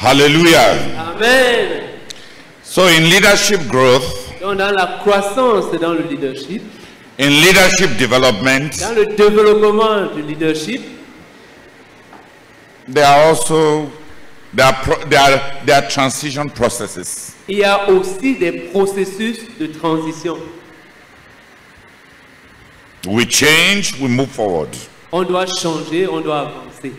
Hallelujah. Amen. So in leadership growth, Donc dans la croissance dans le leadership, in leadership development, dans le développement du leadership, there are transition processes. il y a aussi des processus de transition. We change, we move forward. On doit changer, on doit avancer.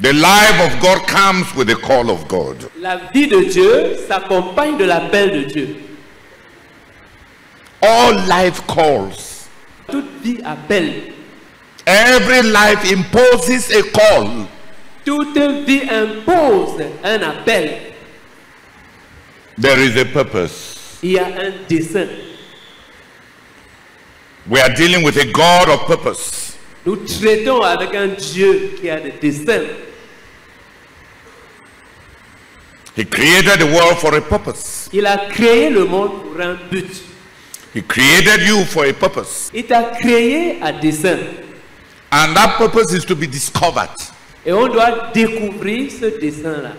The life of God comes with the call of God. La vie de Dieu s'accompagne de l'appel de Dieu. All life calls. Toute vie appelle. Every life imposes a call. Toute vie impose un appel. There is a purpose. Il y a un dessein. We are dealing with a God of purpose. Nous traitons avec un Dieu qui a des desseins. He created the world for a purpose. Il a créé le monde pour un but. He created you for a purpose. Il t'a créé à dessein. And that purpose is to be discovered. Et on doit découvrir ce dessein-là.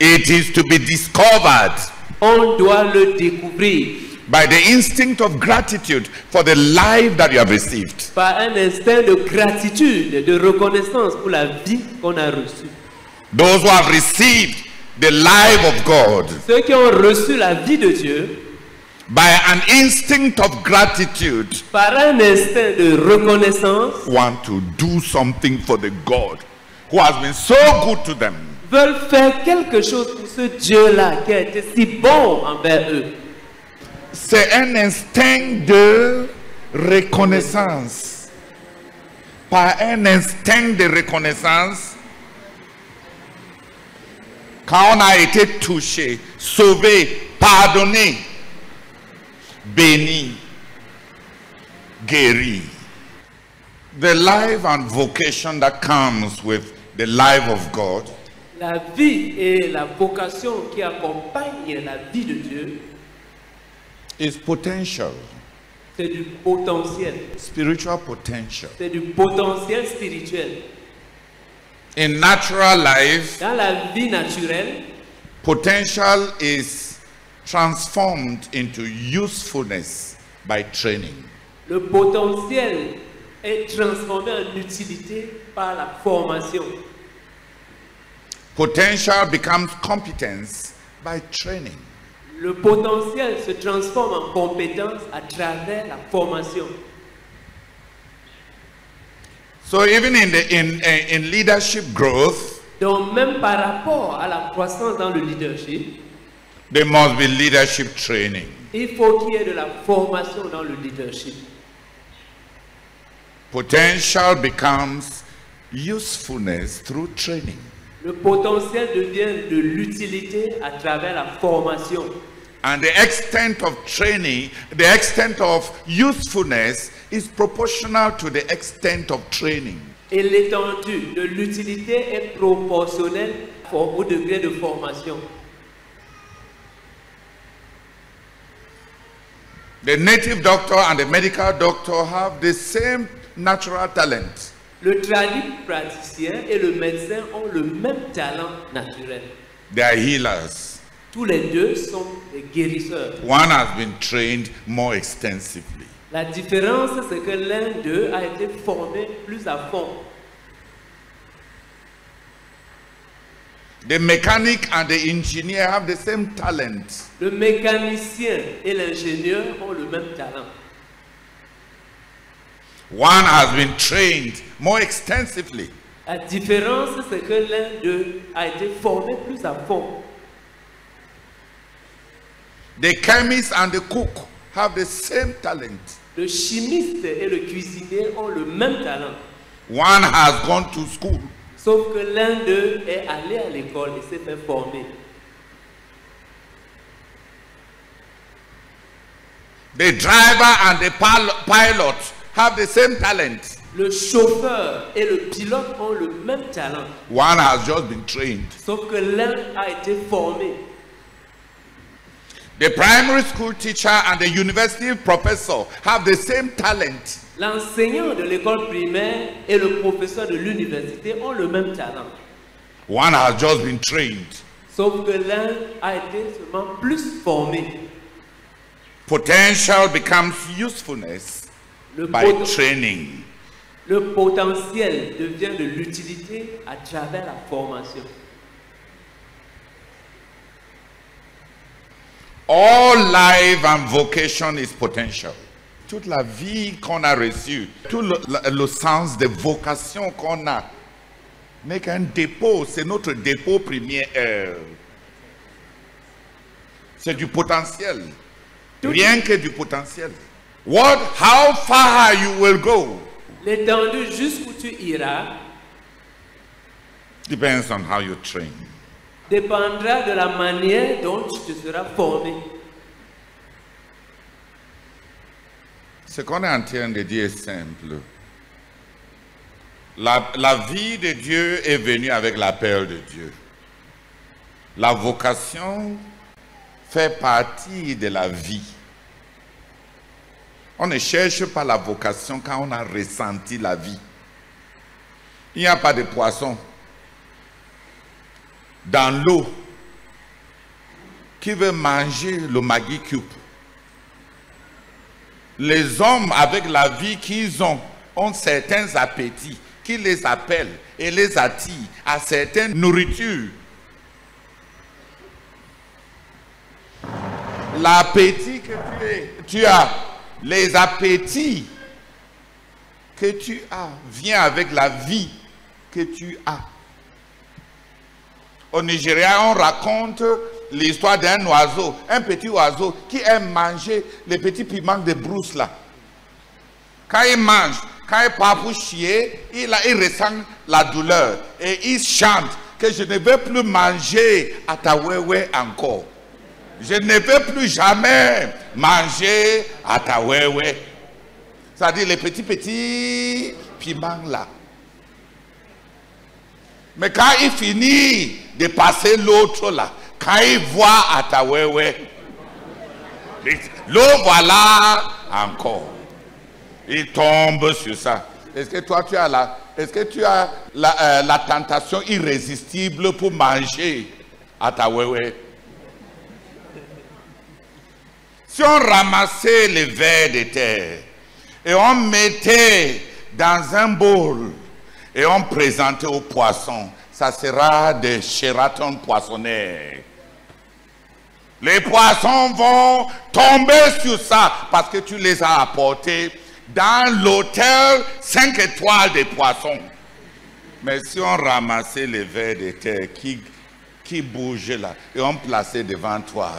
It is to be discovered On doit le découvrir by the instinct of gratitude for the life that you have received. par un instinct de gratitude, de reconnaissance pour la vie qu'on a reçue. Those who have received the life of God Ceux qui ont reçu la vie de Dieu by an instinct of gratitude par un instinct de reconnaissance want to do something for the God who has been so good to them. veulent faire quelque chose pour ce Dieu-là qui a été si bon envers eux. C'est un instinct de reconnaissance. Par un instinct de reconnaissance, quand on a été touché, sauvé, pardonné, béni, guéri. The life and vocation that comes with the life of God La vie et la vocation qui accompagnent la vie de Dieu, is potential, c'est du potentiel. spiritual potential. C'est du potentiel spirituel. In natural life, Dans la vie naturelle, potential is transformed into usefulness by training. le potentiel est transformé en utilité par la formation. Potential becomes competence by training. Le potentiel se transforme en compétence à travers la formation. So even in leadership growth, Donc même par rapport à la croissance dans le leadership, there must be leadership training. il faut qu'il y ait de la formation dans le leadership. Potential becomes usefulness through training. Le potentiel devient de l'utilité à travers la formation. And the extent of training, the extent of usefulness is proportional to the extent of training. Et l'étendue de l'utilité est proportionnelle au degré de formation. The native doctor and the medical doctor have the same natural talent. Le tradit praticien et le médecin ont le même talent naturel. They are healers. Tous les deux sont des guérisseurs. One has been trained more extensively. La différence, c'est que l'un d'eux a été formé plus à fond. The mechanic and the engineer have the same talent. Le mécanicien et l'ingénieur ont le même talent. One has been trained more extensively. La différence, c'est que l'un d'eux a été formé plus à fond. The chemist and the cook have the same talent. Le chimiste et le cuisinier ont le même talent. One has gone to school. Sauf que l'un d'eux est allé à l'école et s'est fait former. The driver and the pilot have the same talent. Le chauffeur et le pilote ont le même talent. One has just been trained. Sauf que l'un a été formé. The primary school teacher and the university professor have the same talent. L'enseignant de l'école primaire et le professeur de l'université ont le même talent. One has just been trained. Sauf que l'un a été seulement plus formé. Potential becomes usefulness Le, by training. le potentiel devient de l'utilité à travers la formation. All life and vocation is potential. Toute la vie qu'on a reçue, tout le sens de vocation qu'on a, n'est qu'un dépôt, c'est notre dépôt premier. C'est du potentiel. Rien que du potentiel. How far you will go L'étendue jusqu'où tu iras depends on how you train. dépendra de la manière dont tu te seras formé. Ce qu'on est en train de dire est simple. La vie de Dieu est venue avec l'appel de Dieu. La vocation fait partie de la vie. On ne cherche pas la vocation quand on a ressenti la vie. Il n'y a pas de poisson dans l'eau qui veut manger le Maggi Cube. Les hommes, avec la vie qu'ils ont certains appétits qui les appellent et les attirent à certaines nourritures. L'appétit que tu as, les appétits que tu as, vient avec la vie que tu as. Au Nigeria, on raconte l'histoire d'un oiseau, un petit oiseau qui aime manger les petits piments de brousse là. Quand il mange, quand il part pour chier, il ressent la douleur et il chante que je ne veux plus manger à Tawewe encore. Je ne veux plus jamais manger à Tawewe. C'est-à-dire les petits piments là. Mais quand il finit de passer l'autre là, quand il voit à Tawewe, l'eau voilà encore. Il tombe sur ça. Est-ce que toi tu as la tentation irrésistible pour manger à Tawewe? Si on ramassait les vers de terre et on mettait dans un bol et on présentait aux poissons, ça sera des Sheraton poissonnaires. Les poissons vont tomber sur ça parce que tu les as apportés dans l'hôtel 5 étoiles des poissons. Mais si on ramassait les vers de terre qui bougeaient là et on plaçait devant toi,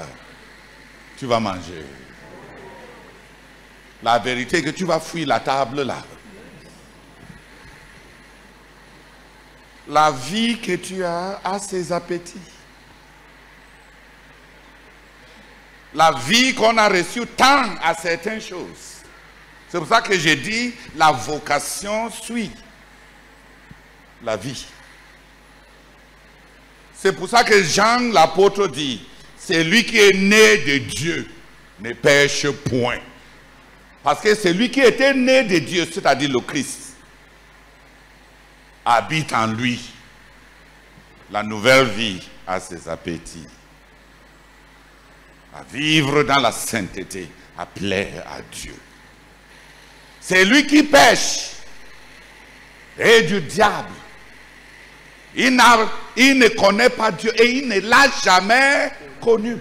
tu vas manger. La vérité est que tu vas fuir la table là. La vie que tu as a ses appétits. La vie qu'on a reçue tend à certaines choses. C'est pour ça que j'ai dit la vocation suit la vie. C'est pour ça que Jean l'apôtre dit, c'est lui qui est né de Dieu ne pêche point. Parce que c'est lui qui était né de Dieu, c'est-à-dire le Christ, habite en lui. La nouvelle vie a ses appétits. À vivre dans la sainteté, à plaire à Dieu. C'est lui qui pêche. Et du diable. Il ne connaît pas Dieu et il ne l'a jamais connu.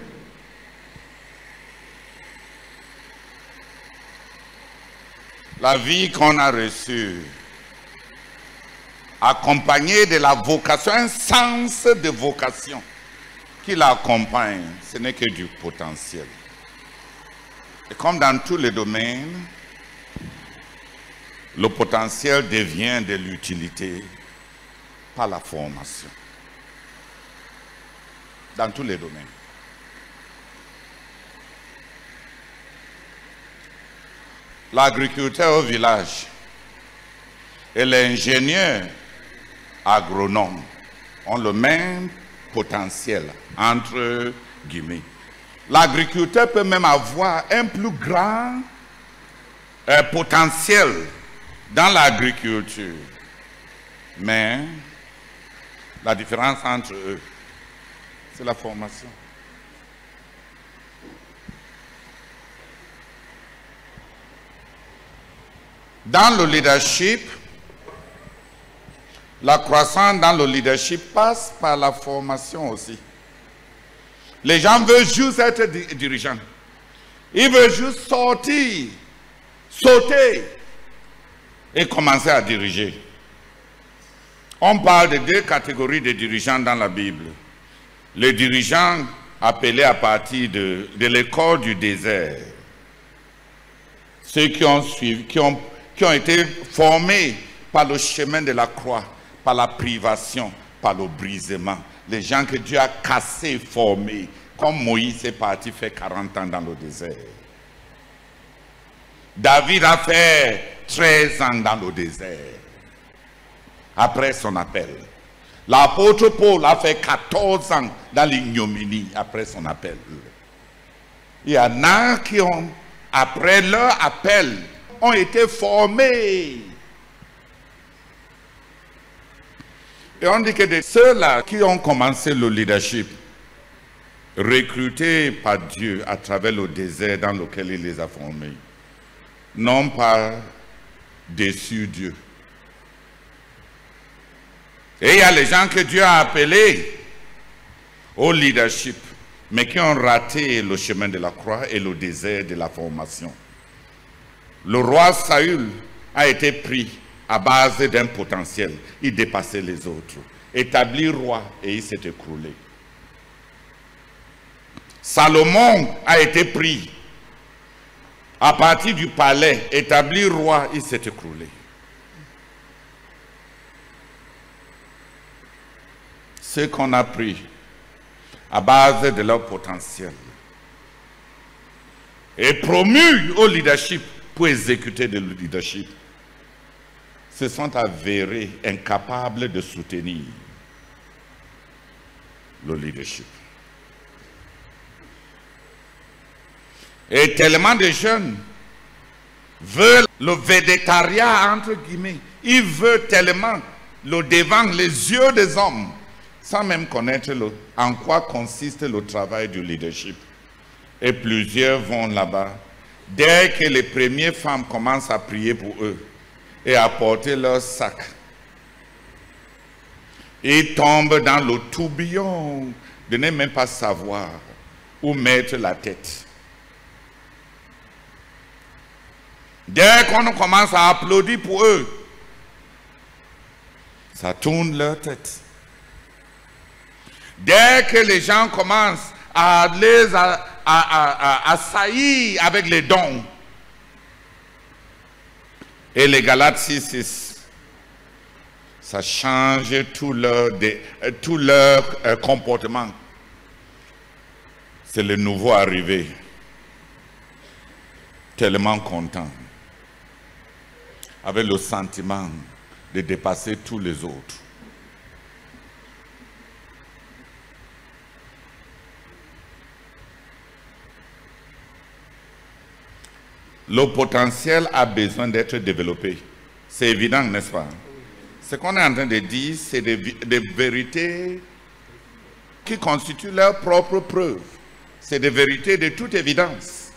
La vie qu'on a reçue, accompagnée de la vocation, un sens de vocation qui l'accompagne, ce n'est que du potentiel. Et comme dans tous les domaines, le potentiel devient de l'utilité par la formation. Dans tous les domaines. L'agriculteur au village et l'ingénieur agronome ont le même potentiel, entre guillemets. L'agriculteur peut même avoir un plus grand potentiel dans l'agriculture. Mais La différence entre eux, c'est la formation. Dans le leadership, la croissance dans le leadership passe par la formation aussi. Les gens veulent juste être dirigeants. Ils veulent juste sortir, sauter et commencer à diriger. On parle de deux catégories de dirigeants dans la Bible. Les dirigeants appelés à partir de l'école du désert. Ceux qui ont suivi, qui ont été formés par le chemin de la croix, par la privation, par le brisement. Les gens que Dieu a cassés, formés, comme Moïse est parti faire 40 ans dans le désert. David a fait 13 ans dans le désert, après son appel. L'apôtre Paul a fait 14 ans dans l'ignominie, après son appel. Il y en a qui ont, après leur appel, ont été formés. Et on dit que de ceux-là qui ont commencé le leadership, recrutés par Dieu à travers le désert dans lequel il les a formés, n'ont pas déçu Dieu. Et il y a les gens que Dieu a appelés au leadership, mais qui ont raté le chemin de la croix et le désert de la formation. Le roi Saül a été pris à base d'un potentiel. Il dépassait les autres. Établi roi et il s'est écroulé. Salomon a été pris à partir du palais. Établi roi, il s'est écroulé. Ceux qu'on a pris à base de leur potentiel et promus au leadership pour exécuter le leadership, se sont avérés incapables de soutenir le leadership. Et tellement de jeunes veulent le végétariat, entre guillemets. Ils veulent tellement le devant les yeux des hommes, sans même connaître en quoi consiste le travail du leadership. Et plusieurs vont là-bas. Dès que les premières femmes commencent à prier pour eux et à porter leur sac, ils tombent dans le tourbillon de ne même pas savoir où mettre la tête. Dès qu'on commence à applaudir pour eux, ça tourne leur tête. Dès que les gens commencent à les assaillir avec les dons, et les Galates 6:6, ça change tout leur comportement. C'est le nouveau arrivé, tellement content, avec le sentiment de dépasser tous les autres. Le potentiel a besoin d'être développé. C'est évident, n'est-ce pas? Ce qu'on est en train de dire, c'est des vérités qui constituent leur propre preuve. C'est des vérités de toute évidence.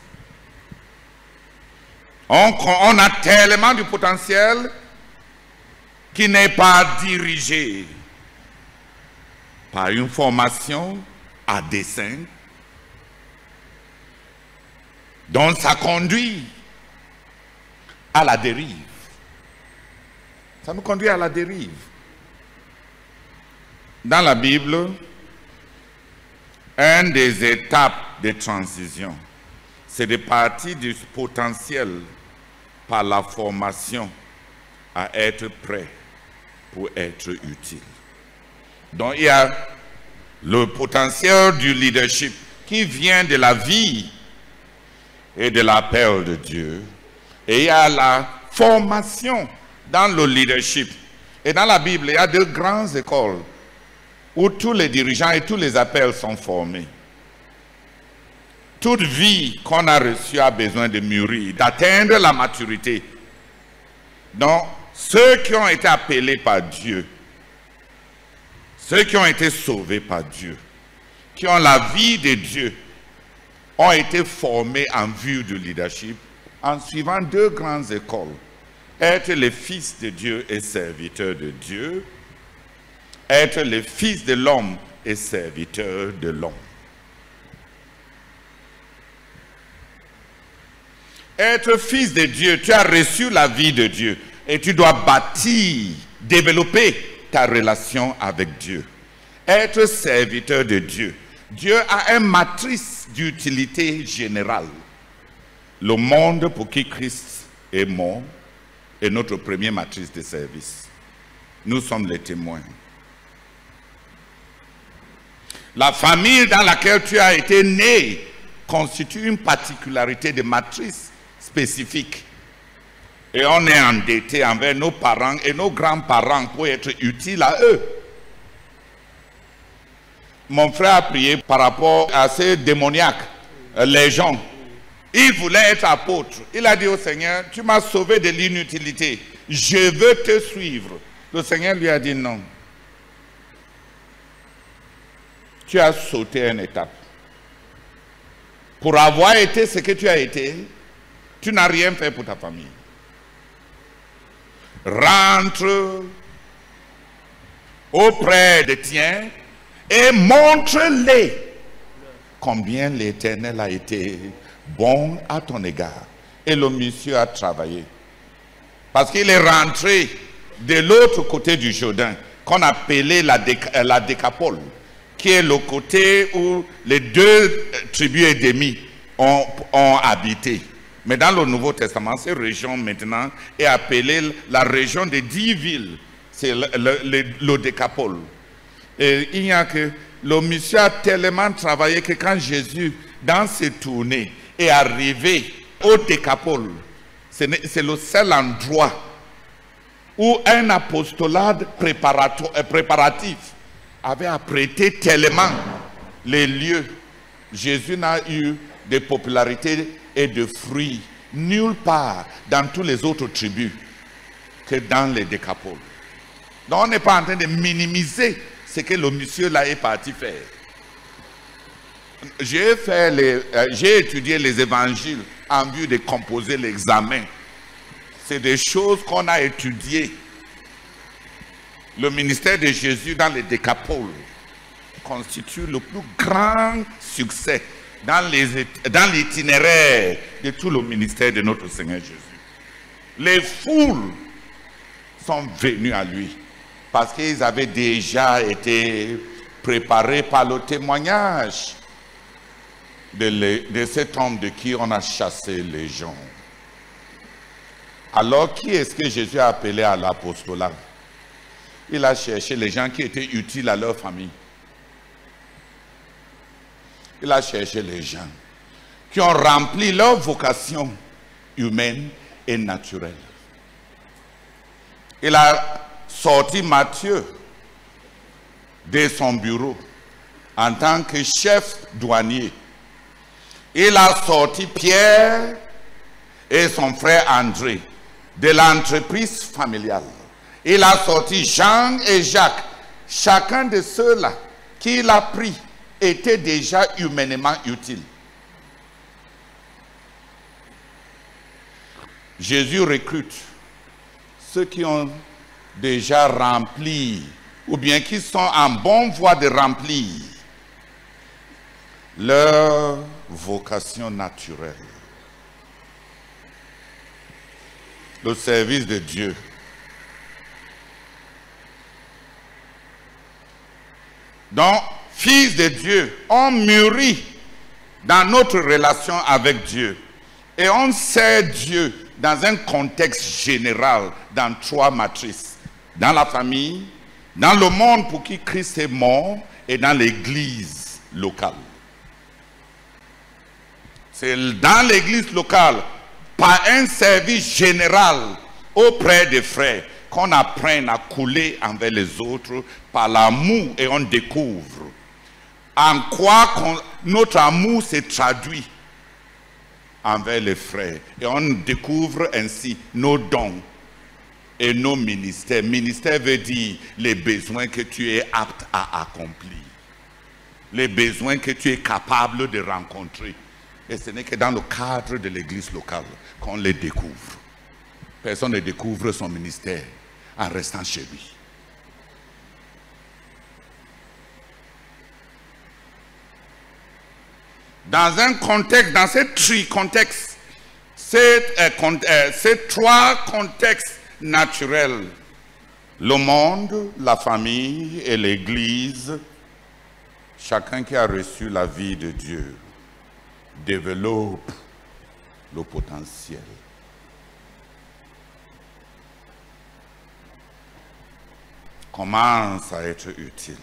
On a tellement de potentiel qui n'est pas dirigé par une formation à dessein, dont ça conduit à la dérive. Ça nous conduit à la dérive. Dans la Bible, une des étapes de transition, c'est de partir du potentiel par la formation à être prêt pour être utile. Donc il y a le potentiel du leadership qui vient de la vie et de l'appel de Dieu. Et il y a la formation dans le leadership. Et dans la Bible, il y a deux grandes écoles où tous les dirigeants et tous les appels sont formés. Toute vie qu'on a reçue a besoin de mûrir, d'atteindre la maturité. Donc, ceux qui ont été appelés par Dieu Ceux qui ont été sauvés par Dieu, qui ont la vie de Dieu, ont été formés en vue du leadership en suivant deux grandes écoles. Être le fils de Dieu et serviteur de Dieu. Être le fils de l'homme et serviteur de l'homme. Être fils de Dieu, tu as reçu la vie de Dieu et tu dois bâtir, développer ta relation avec Dieu. Être serviteur de Dieu. Dieu a une matrice d'utilité générale. Le monde pour qui Christ est mort est notre première matrice de service. Nous sommes les témoins. La famille dans laquelle tu as été né constitue une particularité de matrice spécifique. Et on est endetté envers nos parents et nos grands-parents pour être utile à eux. Mon frère a prié par rapport à ces démoniaques, les gens. Il voulait être apôtre. Il a dit au Seigneur, tu m'as sauvé de l'inutilité. Je veux te suivre. Le Seigneur lui a dit non. Tu as sauté une étape. Pour avoir été ce que tu as été, tu n'as rien fait pour ta famille. Rentre auprès des tiens et montre-les combien l'Éternel a été bon à ton égard. Et le monsieur a travaillé. Parce qu'il est rentré de l'autre côté du Jourdain, qu'on appelait la Décapole, qui est le côté où les deux tribus et demi ont habité. Mais dans le Nouveau Testament, cette région maintenant est appelée la région des 10 villes. C'est le Décapole. Et il n'y a que le monsieur a tellement travaillé que quand Jésus, dans ses tournées, est arrivé au Décapole, c'est le seul endroit où un apostolat préparatif avait apprêté tellement les lieux. Jésus n'a eu de popularité et de fruits nulle part dans toutes les autres tribus que dans les Décapoles. Donc on n'est pas en train de minimiser ce que le monsieur là est parti faire. J'ai étudié les évangiles en vue de composer l'examen. C'est des choses qu'on a étudiées. Le ministère de Jésus dans les Décapoles constitue le plus grand succès dans l'itinéraire de tout le ministère de notre Seigneur Jésus. Les foules sont venues à lui parce qu'ils avaient déjà été préparés par le témoignage de cet homme de qui on a chassé les gens. Alors, qui est-ce que Jésus a appelé à l'apostolat? Il a cherché les gens qui étaient utiles à leur famille. Il a cherché les gens qui ont rempli leur vocation humaine et naturelle. Il a sorti Matthieu de son bureau en tant que chef douanier. Il a sorti Pierre et son frère André de l'entreprise familiale. Il a sorti Jean et Jacques. Chacun de ceux-là qu'il a pris était déjà humainement utile. Jésus recrute ceux qui ont déjà rempli ou bien qui sont en bonne voie de remplir leur vocation naturelle. Le service de Dieu. Donc, fils de Dieu, on mûrit dans notre relation avec Dieu. Et on sert Dieu dans un contexte général, dans 3 matrices. Dans la famille, dans le monde pour qui Christ est mort et dans l'église locale. C'est dans l'église locale, par un service général auprès des frères, qu'on apprenne à couler envers les autres par l'amour et on découvre en quoi notre amour se traduit envers les frères. Et on découvre ainsi nos dons et nos ministères. Ministère veut dire les besoins que tu es apte à accomplir. Les besoins que tu es capable de rencontrer. Et ce n'est que dans le cadre de l'église locale qu'on les découvre. Personne ne découvre son ministère en restant chez lui. Dans un contexte, dans ce tri-contexte, ces trois contextes naturels, le monde, la famille et l'église, chacun qui a reçu la vie de Dieu développe le potentiel. Commence à être utile.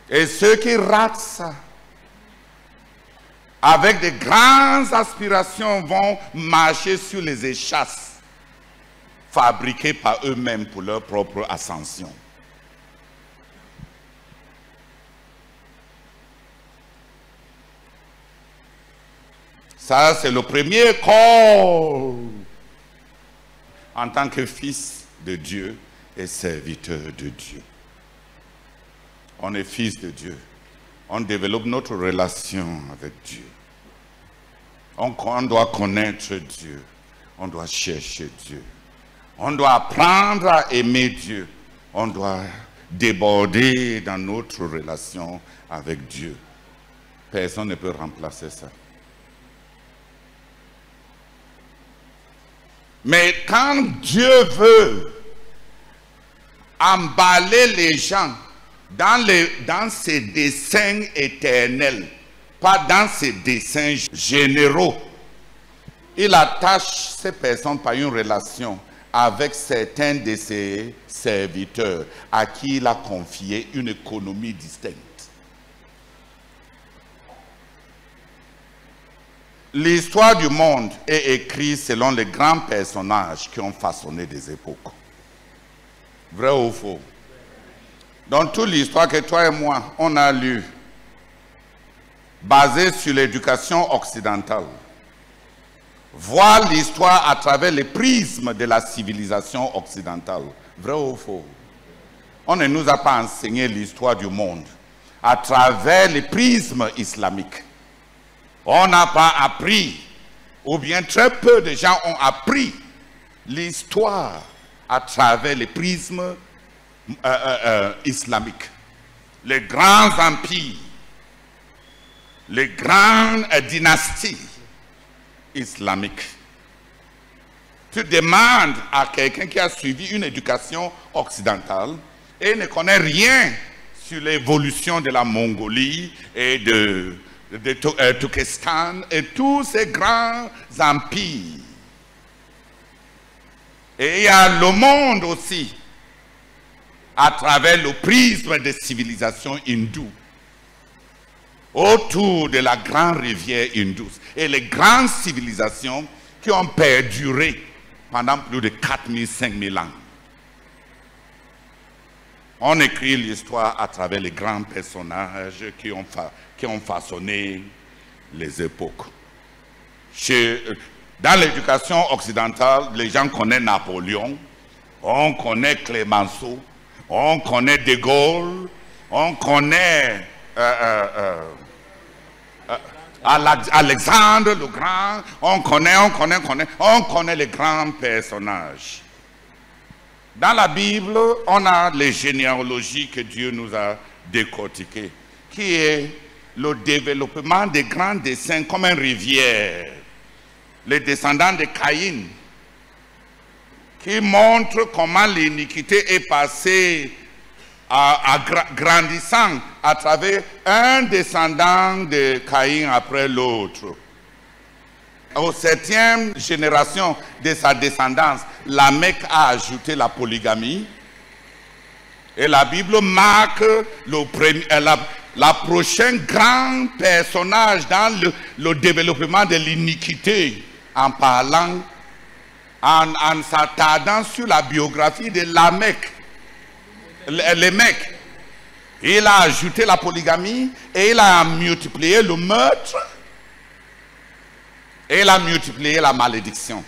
Et ceux qui ratent ça, avec de grandes aspirations, vont marcher sur les échasses fabriquées par eux-mêmes pour leur propre ascension. Ça, c'est le premier corps en tant que fils de Dieu et serviteur de Dieu. On est fils de Dieu. On développe notre relation avec Dieu. On doit connaître Dieu. On doit chercher Dieu. On doit apprendre à aimer Dieu. On doit déborder dans notre relation avec Dieu. Personne ne peut remplacer ça. Mais quand Dieu veut emballer les gens dans ses desseins éternels, pas dans ses desseins généraux, il attache ces personnes par une relation avec certains de ses serviteurs à qui il a confié une économie distincte. L'histoire du monde est écrite selon les grands personnages qui ont façonné des époques. Vrai ou faux? Dans toute l'histoire que toi et moi, on a lue, basée sur l'éducation occidentale, voir l'histoire à travers les prismes de la civilisation occidentale. Vrai ou faux? On ne nous a pas enseigné l'histoire du monde à travers les prismes islamiques. On n'a pas appris, ou bien très peu de gens ont appris l'histoire à travers les prismes islamiques. Les grands empires, les grandes dynasties islamiques. Tu demandes à quelqu'un qui a suivi une éducation occidentale et ne connaît rien sur l'évolution de la Mongolie et de Turkestan et tous ces grands empires. Et il y a le monde aussi, à travers le prisme des civilisations hindoues, autour de la grande rivière Indus, et les grandes civilisations qui ont perduré pendant plus de 4000, 5000 ans. On écrit l'histoire à travers les grands personnages qui ont façonné les époques. Dans l'éducation occidentale, les gens connaissent Napoléon, on connaît Clémenceau, on connaît De Gaulle, on connaît Alexandre le Grand, on connaît les grands personnages. Dans la Bible, on a les généalogies que Dieu nous a décortiquées, qui est le développement des grands desseins comme une rivière. Les descendants de Caïn, qui montrent comment l'iniquité est passée grandissant à travers un descendant de Caïn après l'autre. Aux 7e génération de sa descendance, Lamech a ajouté la polygamie. Et la Bible marque la prochaine grand personnage dans le développement de l'iniquité en parlant, en s'attardant sur la biographie de Lamech. Lémec. Il a ajouté la polygamie et il a multiplié le meurtre. Et il a multiplié la malédiction.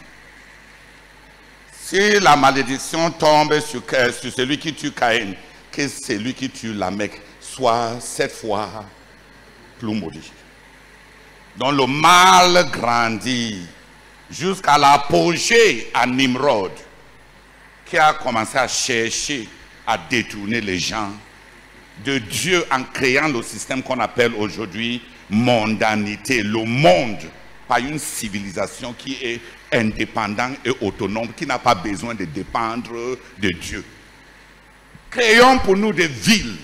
Si la malédiction tombe sur celui qui tue Caïn, que celui qui tue Lamech soit 7 fois plus maudit. Donc le mal grandit jusqu'à l'apogée à Nimrod, qui a commencé à chercher à détourner les gens de Dieu en créant le système qu'on appelle aujourd'hui mondanité, le monde par une civilisation qui est indépendante et autonome, qui n'a pas besoin de dépendre de Dieu. Créons pour nous des villes,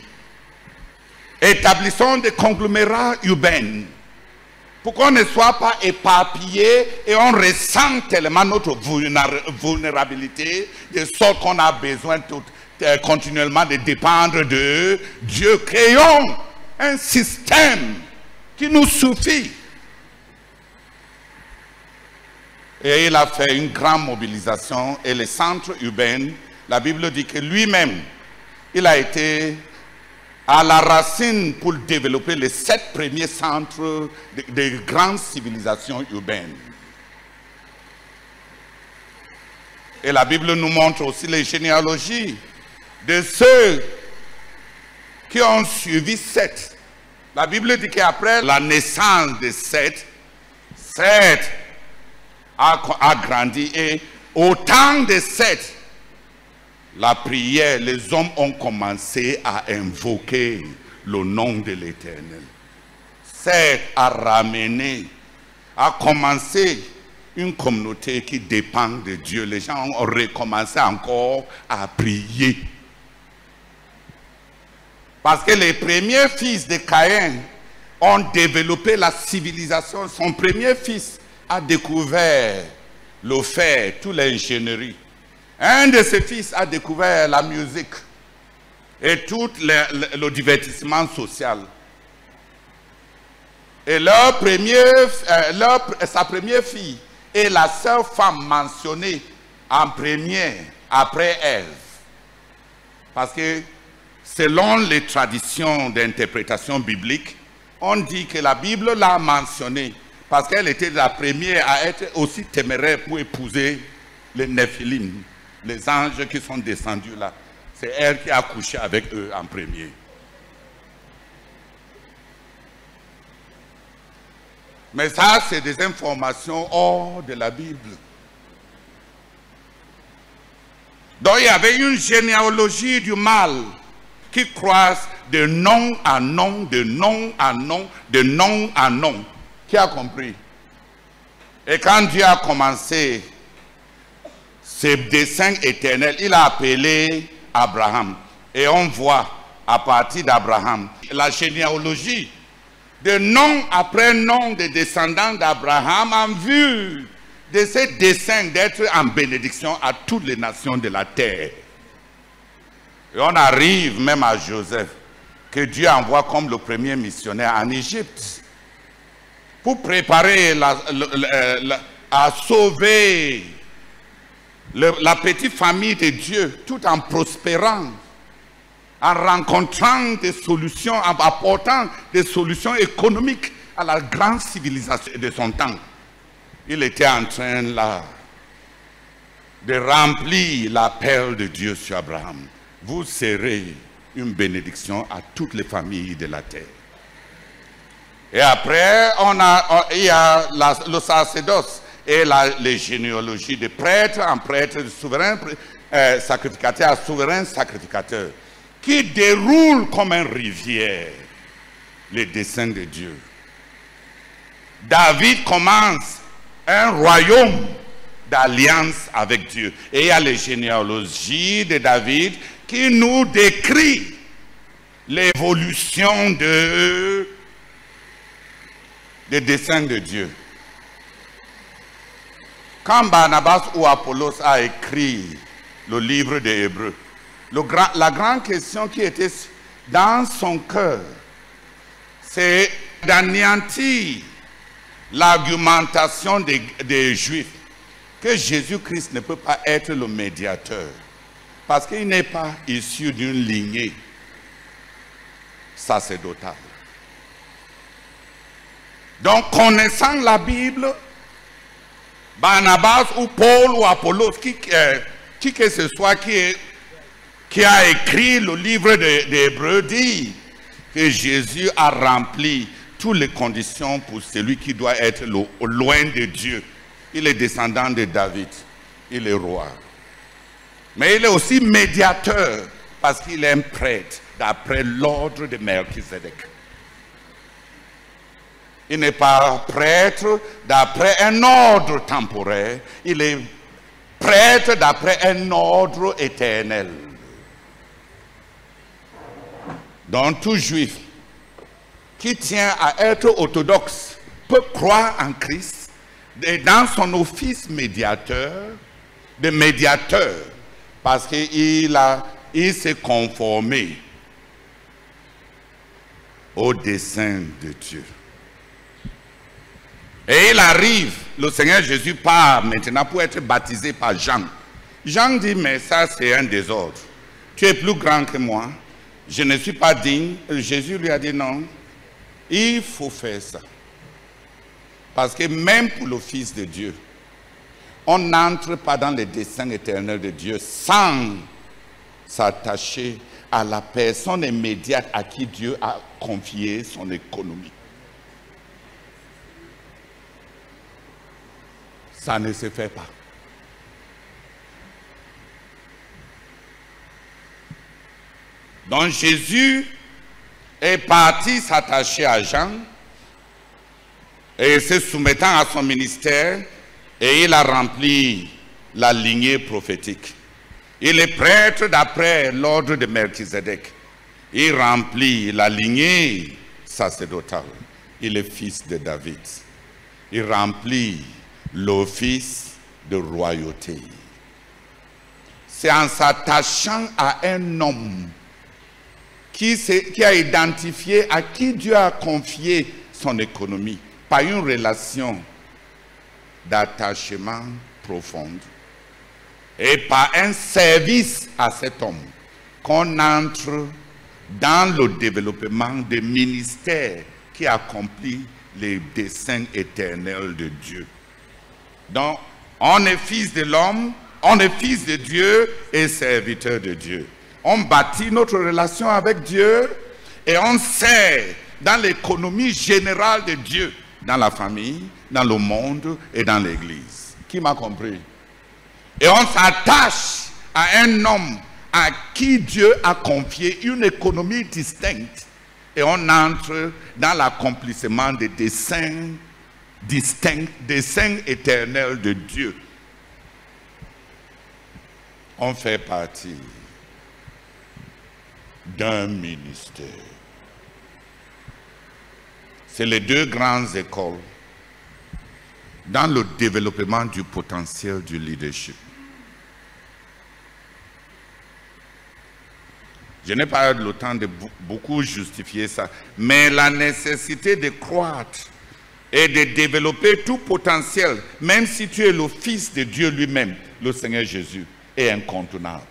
établissons des conglomérats urbains, pour qu'on ne soit pas éparpillé et on ressent tellement notre vulnérabilité, de sorte qu'on a besoin continuellement de dépendre de Dieu. Créons un système qui nous suffit. Et il a fait une grande mobilisation et les centres urbains, la Bible dit que lui-même, il a été à la racine pour développer les 7 premiers centres de grandes civilisations urbaines. Et la Bible nous montre aussi les généalogies de ceux qui ont suivi Seth. La Bible dit qu'après la naissance de Seth, Seth a grandi et au temps de Seth, la prière, les hommes ont commencé à invoquer le nom de l'Éternel. Seth a ramené, a commencé une communauté qui dépend de Dieu. Les gens ont recommencé encore à prier. Parce que les premiers fils de Caïn ont développé la civilisation. Son premier fils a découvert le fer, toute l'ingénierie. Un de ses fils a découvert la musique et tout le divertissement social. Et sa première fille est la seule femme mentionnée en première après Ève. Parce que selon les traditions d'interprétation biblique, on dit que la Bible l'a mentionnée parce qu'elle était la première à être aussi téméraire pour épouser les Néphilim, les anges qui sont descendus là. C'est elle qui a couché avec eux en premier. Mais ça, c'est des informations hors de la Bible. Donc il y avait une généalogie du mal qui croise de nom à nom, de nom à nom, de nom à nom. Qui a compris? Et quand Dieu a commencé ce dessein éternel, il a appelé Abraham. Et on voit à partir d'Abraham la généalogie de nom après nom des descendants d'Abraham en vue de ce dessein d'être en bénédiction à toutes les nations de la terre. Et on arrive même à Joseph, que Dieu envoie comme le premier missionnaire en Égypte, pour préparer à sauver la petite famille de Dieu, tout en prospérant, en rencontrant des solutions, en apportant des solutions économiques à la grande civilisation de son temps. Il était en train là de remplir l'appel de Dieu sur Abraham. Vous serez une bénédiction à toutes les familles de la terre. Et après, il y a le sacerdoce et les généalogies de prêtre en prêtre, de souverain sacrificateur à souverain sacrificateur, qui déroulent comme une rivière les desseins de Dieu. David commence un royaume d'alliance avec Dieu. Et il y a les généalogies de David qui nous décrit l'évolution des desseins de Dieu. Quand Barnabas ou Apollos a écrit le livre des Hébreux, la grande question qui était dans son cœur, c'est d'anéantir l'argumentation des Juifs que Jésus-Christ ne peut pas être le médiateur parce qu'il n'est pas issu d'une lignée sacerdotale. Donc, connaissant la Bible, Barnabas ou Paul ou Apollos, qui que ce soit qui a écrit le livre des Hébreux dit que Jésus a rempli toutes les conditions pour celui qui doit être loin de Dieu. Il est descendant de David, il est roi. Mais il est aussi médiateur parce qu'il est un prêtre d'après l'ordre de Melchizedek. Il n'est pas prêtre d'après un ordre temporaire, il est prêtre d'après un ordre éternel. Donc tout juif qui tient à être orthodoxe peut croire en Christ et dans son office médiateur, de médiateur, parce qu'il s'est conformé au dessein de Dieu. Et il arrive, le Seigneur Jésus part maintenant pour être baptisé par Jean. Jean dit, mais ça c'est un désordre. Tu es plus grand que moi, je ne suis pas digne. Jésus lui a dit non, il faut faire ça. Parce que même pour le Fils de Dieu, on n'entre pas dans les desseins éternels de Dieu sans s'attacher à la personne immédiate à qui Dieu a confié son économie. Ça ne se fait pas. Donc Jésus est parti s'attacher à Jean et se soumettant à son ministère, et il a rempli la lignée prophétique. Il est prêtre d'après l'ordre de Melchizedek. Il remplit la lignée sacerdotale. Il est fils de David. Il remplit l'office de royauté. C'est en s'attachant à un homme qui a identifié à qui Dieu a confié son économie par une relation d'attachement profonde et par un service à cet homme qu'on entre dans le développement des ministères qui accomplit les desseins éternels de Dieu. Donc, on est fils de l'homme, on est fils de Dieu et serviteur de Dieu. On bâtit notre relation avec Dieu et on sert dans l'économie générale de Dieu, dans la famille, dans le monde et dans l'église. Qui m'a compris? Et on s'attache à un homme à qui Dieu a confié une économie distincte et on entre dans l'accomplissement des desseins distincts, desseins éternels de Dieu. On fait partie d'un ministère. C'est les deux grandes écoles dans le développement du potentiel du leadership. Je n'ai pas eu le temps de beaucoup justifier ça, mais la nécessité de croître et de développer tout potentiel, même si tu es le Fils de Dieu lui-même, le Seigneur Jésus, est incontournable.